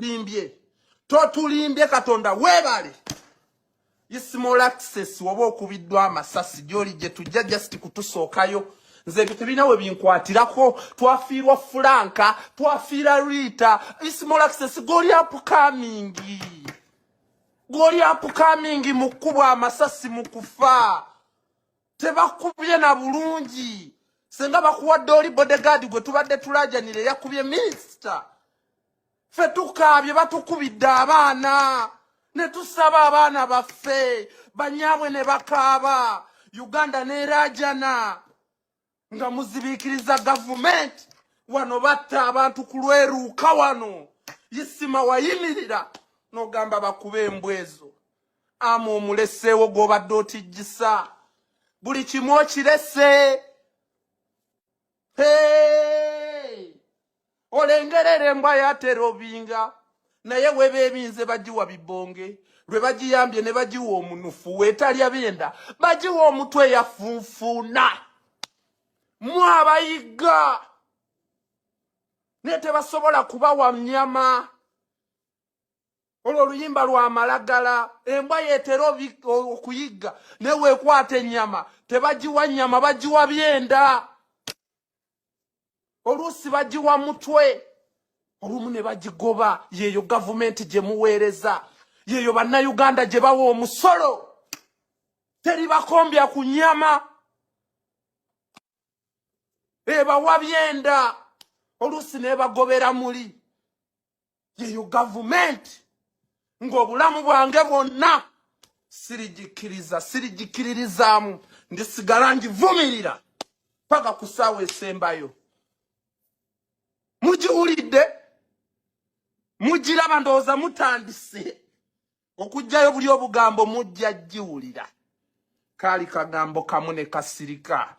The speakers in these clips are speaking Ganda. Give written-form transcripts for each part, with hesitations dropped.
limbye totulimbye Katonda webale small access woba okubiddwa amasasi gyoli gye tujja just kutusookayo nze ebintu binawe binkwatirako twafiirwa Franka twafiira Rita small access goli upcoming mukubwa amasasi mukufa tebakubye na bulungi senga bakuwadde oli bodyguard gwe tubadde tulajanire yakubye minister fe tukabye batukubidde abaana ne tusaba abaana baffe banyabwe ne bakaaba Uganda ne rajana nga muzibikiriza government wano batta abantu kulweruka wano yisima wayimirira nogamba bakube embwezo amo omuleseewo gobadde otijjisa buli kimu okirese olengerere embwa yatera obinga naye weba ebinze bagiwa bibonge lwe bagiyambye ne bagiwa omunufu weetalya benda bagiwa omutwe yafunfuna mu abayiga ne tebasobola kubawa nnyama olwo oluyimba lwa malagala embwa yeetera okuyigga ne weekwata ennyama tebagiwa nnyama bagiwa byenda oluusi bagiwa mutwe olumu ne bagigoba yeeyo gavumenti gye muweereza yeeyo bannayuganda gye bawa omusolo teri bakombya ku nnyama ebawa byenda oluusi ne bagobera muli yeeyo gavumenti ng'obulamu bwange bwonna sirigikiririzaamu ndisigala ngivumirira paka ku ssaawa esembayo mugiwulidde mugiraba ndowooza mutandise okugjayo buli obugambo mujja giwulira kaali kagambo kamu ne kasirika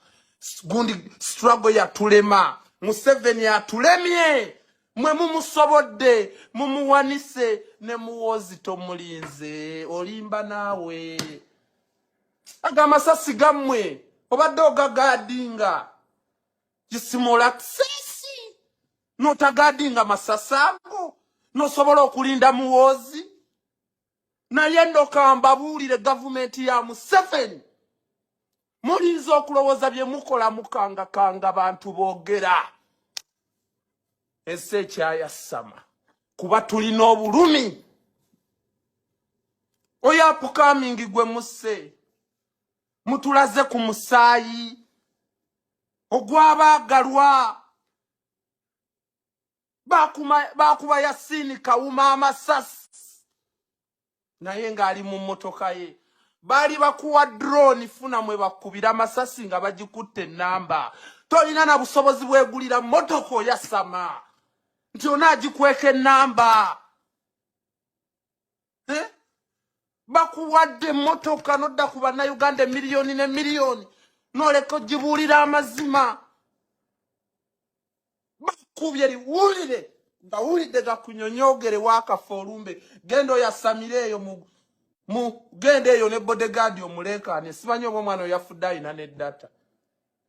gundi struggle yatulema Museveni atulemye mwe mumusobodde mumuwanise ne muwozi tomulinze olimba naawe aga masasi gammwe obadde ogagadinga small access notagadinga masasi ago nosobola okulinda muwozi naye ndokamba buulire gavumenti ya Museveni mulinza okulowooza bye mukola mukangakanga bantu boogera ese ekyayasama kuba tulina obulumi oyo upcoming gwe musse mutulaze ku musaayi ogwabaagalwa bakuba Yasini Kawuma amasasi naye ng'ali mu mmotoka ye baali bakuwa drone funa mwe bakubira amasasi nga bagikutte ennamba tolina na busobozi bwegulira mmotoka oyasama nti onaagikweka ennamba bakuwadde emmotoka nodda ku bannayuganda miliyoni ne miliyoni noleka ogibuulira amazima bakubye liwulire nga wulidde gakunyonyogere wakafa olumbe genda oyasamire eyo mu genda eyo ne bodyguard omuleekaane simanyi oba omwana oyafudde alina neddata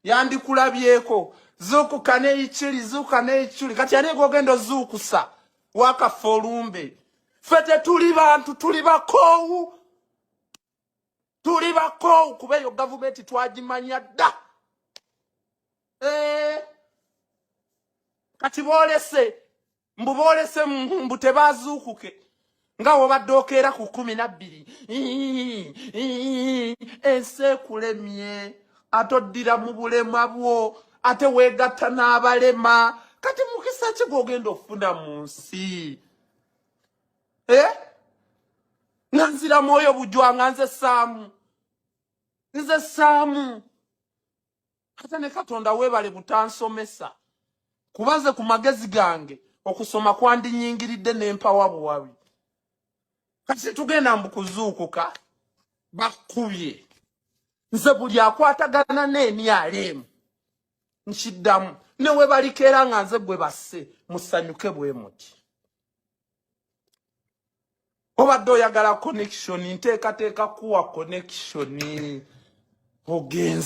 yandikulabyeko zuukuka n'ekichuli kati ani gogenda ozuukusa wakafa olumbe ffe tetuli bantu tuli bakoowu kuba eyo gavumenti twagimanya dda kati boolese mbu tebazuukuke nga wobadde okeera ku 12 ensi ekulemye ate oddira mu bulema bwo ate weegatta n'abalema kati mukisa ki gw'ogenda okufuna mu nsi nga nzira mwoyo bujwa nga nze saamu ate ne Katonda weebale butansomesa kubaze ku magezi gange okusoma kwandinyingiridde n'empawa buwabi kati tugenda mbukuzuukuka bakubye nze buli akwatagana n'emyalemu nkiddamu ne we balikeera nga nze gwe basse musanyuke bwe muti obadde oyagala connection nteekateeka kuwa connection ogenza